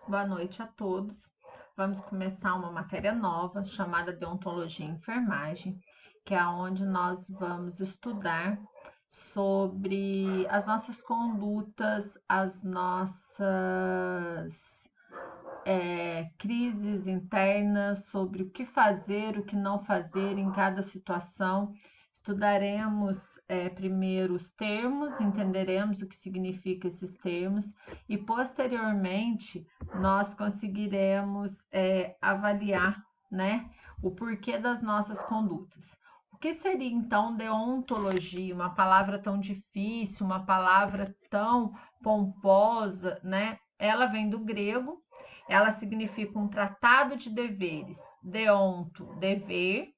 Boa noite a todos. Vamos começar uma matéria nova chamada Deontologia e Enfermagem, que é onde nós vamos estudar sobre as nossas condutas, as nossas crises internas, sobre o que fazer, o que não fazer em cada situação. Estudaremos primeiro os termos, entenderemos o que significam esses termos e posteriormente nós conseguiremos avaliar, né, o porquê das nossas condutas. O que seria então deontologia? Uma palavra tão difícil, uma palavra tão pomposa, né? Ela vem do grego, ela significa um tratado de deveres. Deonto, dever,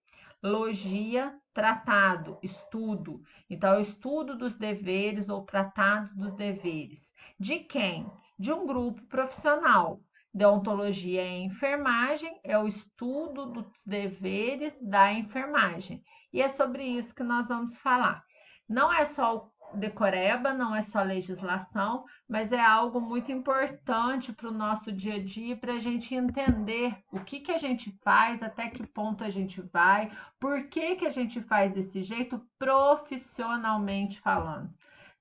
logia, tratado, estudo. Então, o estudo dos deveres ou tratados dos deveres. De quem? De um grupo profissional. Deontologia em enfermagem é o estudo dos deveres da enfermagem. E é sobre isso que nós vamos falar. Não é só o decoreba, não é só legislação, mas é algo muito importante para o nosso dia a dia, para a gente entender o que a gente faz, até que ponto a gente vai, por que a gente faz desse jeito, profissionalmente falando.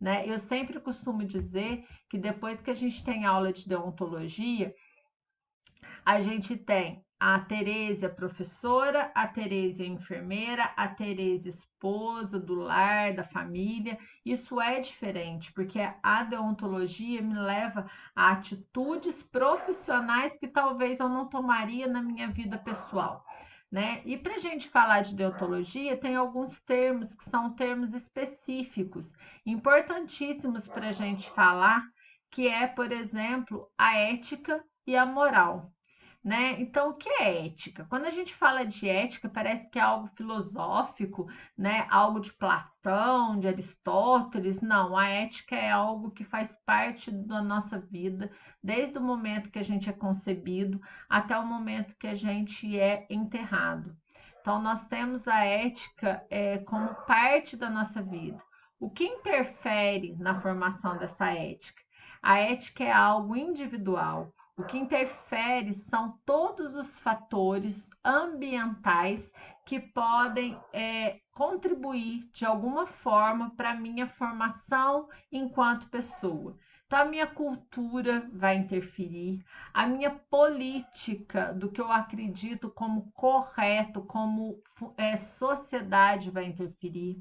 Né? Eu sempre costumo dizer que depois que a gente tem aula de deontologia, a gente tem a Tereza professora, a Tereza enfermeira, a Tereza esposa do lar, da família. Isso é diferente, porque a deontologia me leva a atitudes profissionais que talvez eu não tomaria na minha vida pessoal. Né? E para a gente falar de deontologia, tem alguns termos que são termos específicos, importantíssimos para a gente falar, que é, por exemplo, a ética e a moral. Né? Então, o que é ética? Quando a gente fala de ética, parece que é algo filosófico, né? Algo de Platão, de Aristóteles. Não, a ética é algo que faz parte da nossa vida, desde o momento que a gente é concebido até o momento que a gente é enterrado. Então, nós temos a ética como parte da nossa vida. O que interfere na formação dessa ética? A ética é algo individual. O que interfere são todos os fatores ambientais que podem contribuir de alguma forma para a minha formação enquanto pessoa. Então, a minha cultura vai interferir, a minha política do que eu acredito como correto, como sociedade vai interferir,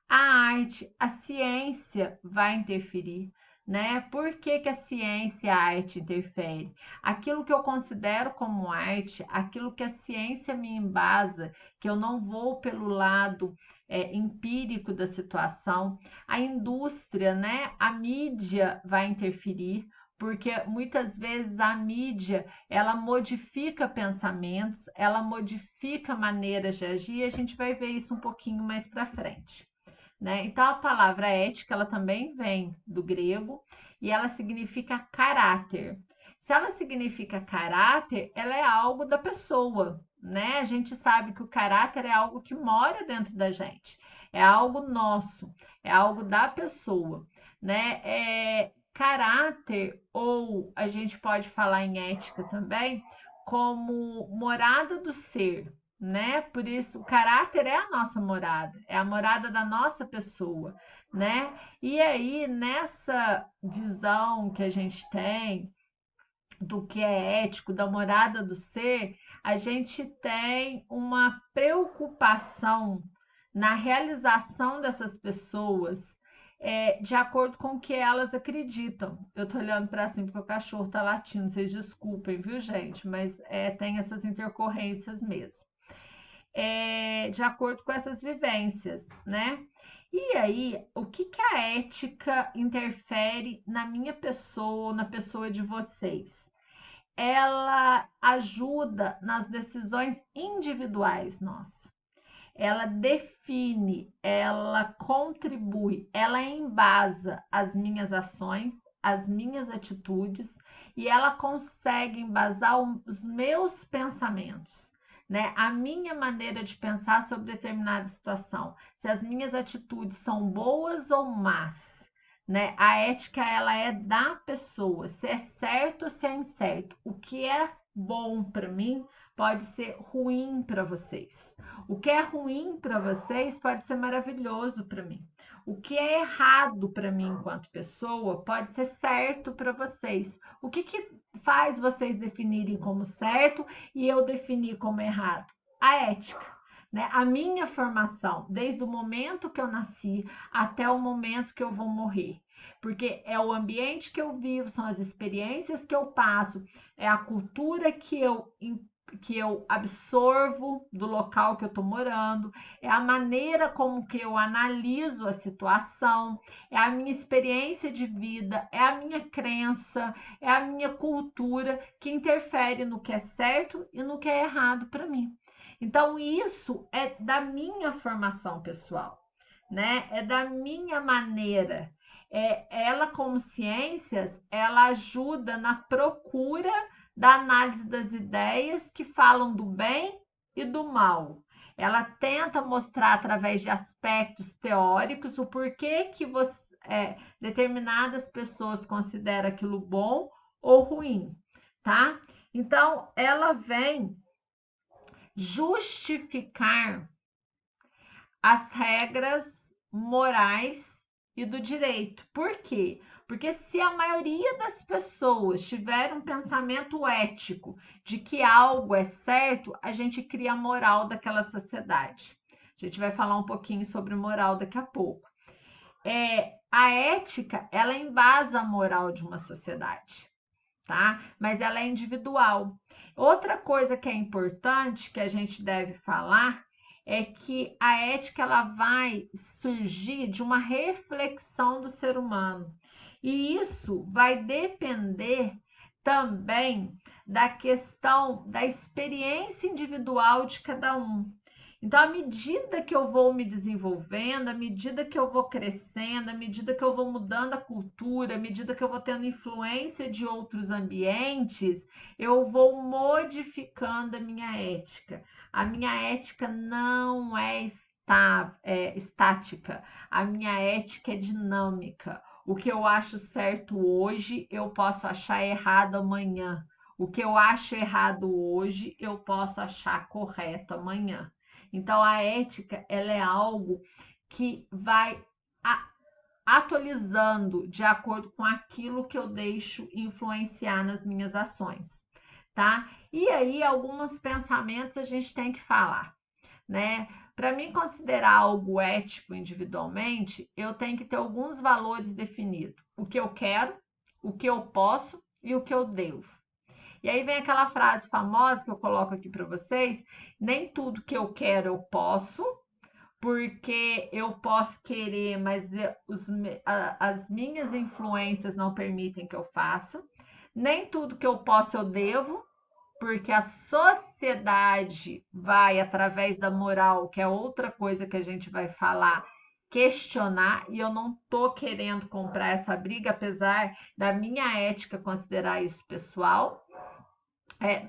a arte, a ciência vai interferir, né? Por que a ciência e a arte interferem? Aquilo que eu considero como arte, aquilo que a ciência me embasa, que eu não vou pelo lado empírico da situação, a indústria, né? A mídia vai interferir, porque muitas vezes a mídia ela modifica pensamentos, ela modifica maneiras de agir, e a gente vai ver isso um pouquinho mais para frente. Né? Então, a palavra ética ela também vem do grego e ela significa caráter. Se ela significa caráter, ela é algo da pessoa. Né? A gente sabe que o caráter é algo que mora dentro da gente, é algo nosso, é algo da pessoa. Né? Caráter, ou a gente pode falar em ética também, como morada do ser, né? Por isso, o caráter é a nossa morada, é a morada da nossa pessoa, né? E aí, nessa visão que a gente tem do que é ético, da morada do ser, a gente tem uma preocupação na realização dessas pessoas de acordo com o que elas acreditam. Eu tô olhando para cima porque o cachorro tá latindo, vocês desculpem, viu, gente? Mas tem essas intercorrências mesmo. De acordo com essas vivências, né? E aí, o que a ética interfere na minha pessoa, na pessoa de vocês? Ela ajuda nas decisões individuais nossas. Ela define, ela contribui, ela embasa as minhas ações, as minhas atitudes e ela consegue embasar os meus pensamentos. Né? A minha maneira de pensar sobre determinada situação, se as minhas atitudes são boas ou más, né? A ética, ela é da pessoa, se é certo ou se é incerto. O que é bom para mim pode ser ruim para vocês. O que é ruim para vocês pode ser maravilhoso para mim. O que é errado para mim enquanto pessoa pode ser certo para vocês. O que faz vocês definirem como certo e eu definir como errado? A ética. Né? A minha formação, desde o momento que eu nasci até o momento que eu vou morrer. Porque é o ambiente que eu vivo, são as experiências que eu passo, é a cultura que eu absorvo do local que eu estou morando, é a maneira como que eu analiso a situação, é a minha experiência de vida, é a minha crença, é a minha cultura que interfere no que é certo e no que é errado para mim. Então, isso é da minha formação pessoal, né? É da minha maneira. Ela, como ciências, ela ajuda na procura da análise das ideias que falam do bem e do mal. Ela tenta mostrar através de aspectos teóricos o porquê que determinadas pessoas consideram aquilo bom ou ruim, tá? Então, ela vem justificar as regras morais e do direito. Por quê? Porque se a maioria das pessoas tiver um pensamento ético de que algo é certo, a gente cria a moral daquela sociedade. A gente vai falar um pouquinho sobre moral daqui a pouco. A ética, ela embasa a moral de uma sociedade, tá? Mas ela é individual. Outra coisa que é importante que a gente deve falar é que a ética ela vai surgir de uma reflexão do ser humano. E isso vai depender também da questão da experiência individual de cada um. Então, à medida que eu vou me desenvolvendo, à medida que eu vou crescendo, à medida que eu vou mudando a cultura, à medida que eu vou tendo influência de outros ambientes, eu vou modificando a minha ética. A minha ética não estática, a minha ética é dinâmica. O que eu acho certo hoje, eu posso achar errado amanhã. O que eu acho errado hoje, eu posso achar correto amanhã. Então, a ética ela é algo que vai atualizando de acordo com aquilo que eu deixo influenciar nas minhas ações, tá? E aí, alguns pensamentos a gente tem que falar, né? Para mim considerar algo ético individualmente, eu tenho que ter alguns valores definidos: o que eu quero, o que eu posso e o que eu devo. E aí vem aquela frase famosa que eu coloco aqui para vocês: nem tudo que eu quero eu posso, porque eu posso querer, mas as minhas influências não permitem que eu faça. Nem tudo que eu posso eu devo, porque a sociedade vai, através da moral, que é outra coisa que a gente vai falar, questionar, e eu não tô querendo comprar essa briga, apesar da minha ética considerar isso pessoal.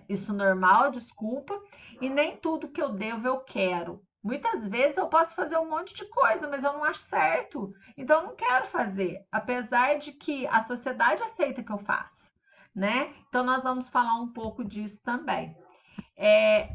Isso normal, desculpa, e nem tudo que eu devo eu quero. Muitas vezes eu posso fazer um monte de coisa, mas eu não acho certo. Então eu não quero fazer, apesar de que a sociedade aceita que eu faça, né? Então nós vamos falar um pouco disso também.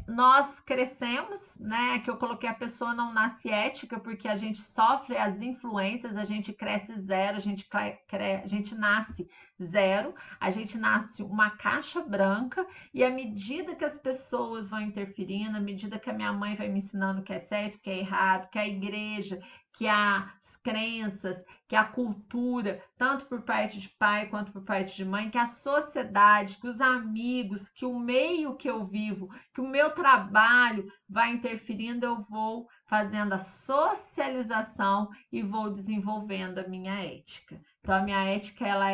Nós crescemos, né? Que eu coloquei a pessoa não nasce ética, porque a gente sofre as influências, a gente cresce zero, a gente nasce zero, a gente nasce uma caixa branca, e à medida que as pessoas vão interferindo, à medida que a minha mãe vai me ensinando o que é certo, o que é errado, que a igreja, que as crenças, que a cultura, tanto por parte de pai quanto por parte de mãe, que a sociedade, que os amigos, que o meio que eu vivo, que o meu trabalho vai interferindo, eu vou fazendo a socialização e vou desenvolvendo a minha ética. Então, a minha ética ela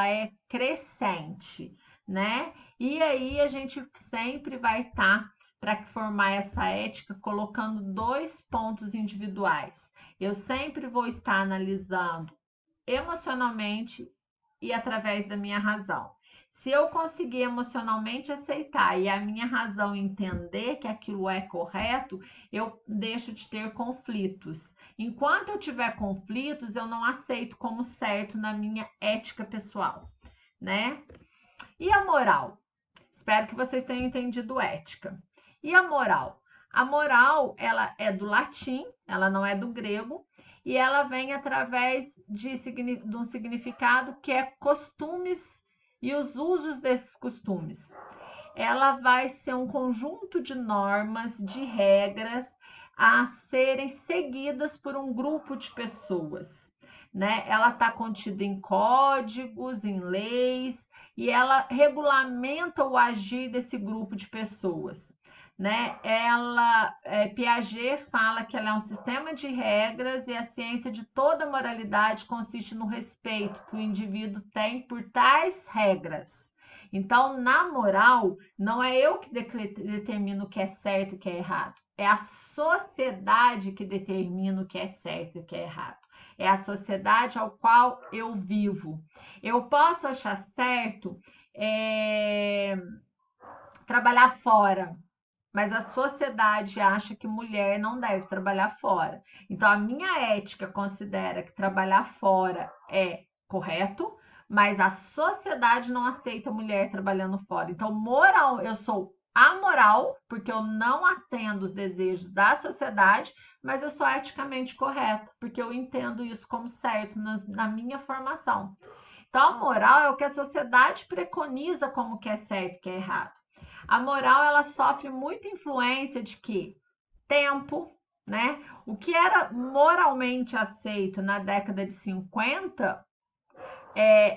é crescente, né? E aí a gente sempre vai estar para formar essa ética colocando dois pontos individuais. Eu sempre vou estar analisando emocionalmente e através da minha razão. Se eu conseguir emocionalmente aceitar e a minha razão entender que aquilo é correto, eu deixo de ter conflitos. Enquanto eu tiver conflitos, eu não aceito como certo na minha ética pessoal, né? E a moral? Espero que vocês tenham entendido ética. E a moral? A moral, ela é do latim, ela não é do grego, e ela vem através de um significado que é costumes e os usos desses costumes. Ela vai ser um conjunto de normas, de regras a serem seguidas por um grupo de pessoas, né? Ela está contida em códigos, em leis, e ela regulamenta o agir desse grupo de pessoas, né? Piaget fala que ela é um sistema de regras e a ciência de toda moralidade consiste no respeito que o indivíduo tem por tais regras. Então, na moral, não é eu que determino o que é certo e o que é errado. É a sociedade que determina o que é certo e o que é errado. É a sociedade ao qual eu vivo. Eu posso achar certo trabalhar fora, mas a sociedade acha que mulher não deve trabalhar fora. Então, a minha ética considera que trabalhar fora é correto, mas a sociedade não aceita mulher trabalhando fora. Então, moral, eu sou amoral, porque eu não atendo os desejos da sociedade, mas eu sou eticamente correta, porque eu entendo isso como certo na minha formação. Então, a moral é o que a sociedade preconiza como que é certo e que é errado. A moral, ela sofre muita influência de que tempo, né? O que era moralmente aceito na década de 50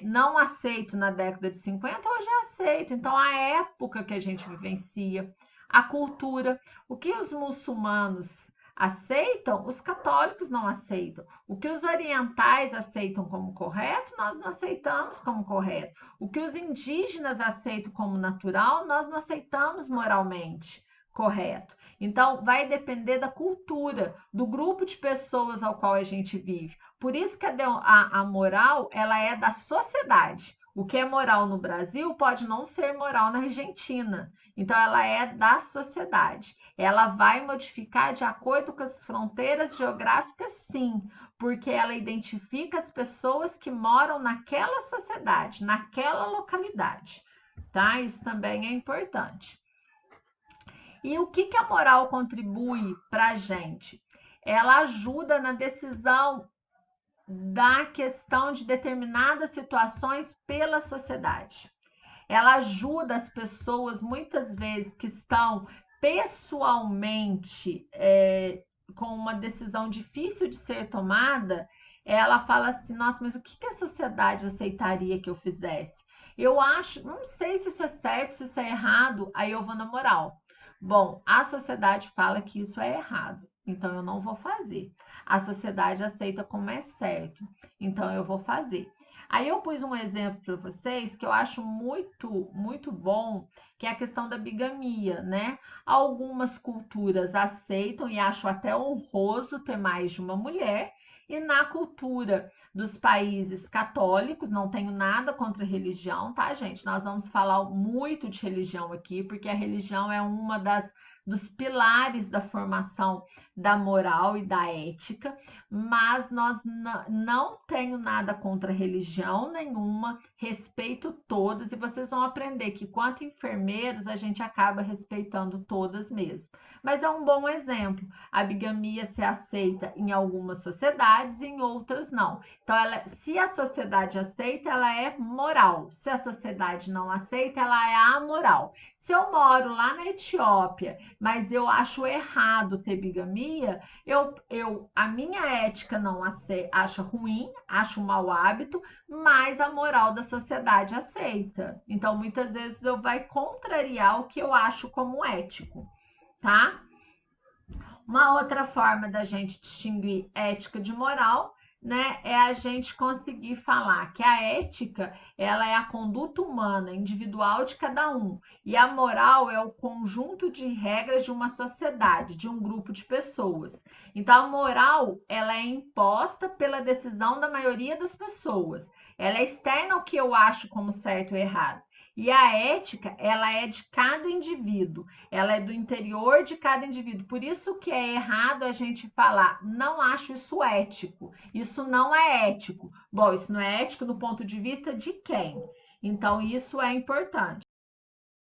não aceito na década de 50, hoje é aceito. Então, a época que a gente vivencia, a cultura, o que os muçulmanos aceitam, os católicos não aceitam. O que os orientais aceitam como correto, nós não aceitamos como correto. O que os indígenas aceitam como natural, nós não aceitamos moralmente correto. Então, vai depender da cultura, do grupo de pessoas ao qual a gente vive. Por isso que a moral, ela é da sociedade. O que é moral no Brasil pode não ser moral na Argentina. Então, ela é da sociedade. Ela vai modificar de acordo com as fronteiras geográficas, sim, porque ela identifica as pessoas que moram naquela sociedade, naquela localidade, tá? Isso também é importante. E o que a moral contribui para a gente? Ela ajuda na decisão da questão de determinadas situações pela sociedade. Ela ajuda as pessoas, muitas vezes, que estão pessoalmente com uma decisão difícil de ser tomada, ela fala assim, nossa, mas o que a sociedade aceitaria que eu fizesse? Eu acho, não sei se isso é certo, se isso é errado, aí eu vou na moral. Bom, a sociedade fala que isso é errado, então eu não vou fazer. A sociedade aceita como é certo, então eu vou fazer. Aí eu pus um exemplo para vocês que eu acho muito bom, que é a questão da bigamia, né? Algumas culturas aceitam e acham até honroso ter mais de uma mulher, e na cultura dos países católicos, não tenho nada contra a religião, tá, gente? Nós vamos falar muito de religião aqui, porque a religião é uma dos pilares da formação da moral e da ética, mas nós não tenho nada contra religião nenhuma, respeito todas, e vocês vão aprender que, quanto enfermeiros, a gente acaba respeitando todas mesmo. Mas é um bom exemplo. A bigamia se aceita em algumas sociedades, em outras não. Então, se a sociedade aceita, ela é moral. Se a sociedade não aceita, ela é amoral. Se eu moro lá na Etiópia, mas eu acho errado ter bigamia, a minha ética não acha ruim, acho um mau hábito, mas a moral da sociedade aceita. Então, muitas vezes eu vai contrariar o que eu acho como ético, tá? Uma outra forma da gente distinguir ética de moral, né, é a gente conseguir falar que a ética, ela é a conduta humana individual de cada um, e a moral é o conjunto de regras de uma sociedade, de um grupo de pessoas. Então, a moral, ela é imposta pela decisão da maioria das pessoas. Ela é externa ao que eu acho como certo ou errado. E a ética, ela é de cada indivíduo, ela é do interior de cada indivíduo. Por isso que é errado a gente falar, não acho isso ético, isso não é ético. Bom, isso não é ético do ponto de vista de quem? Então, isso é importante.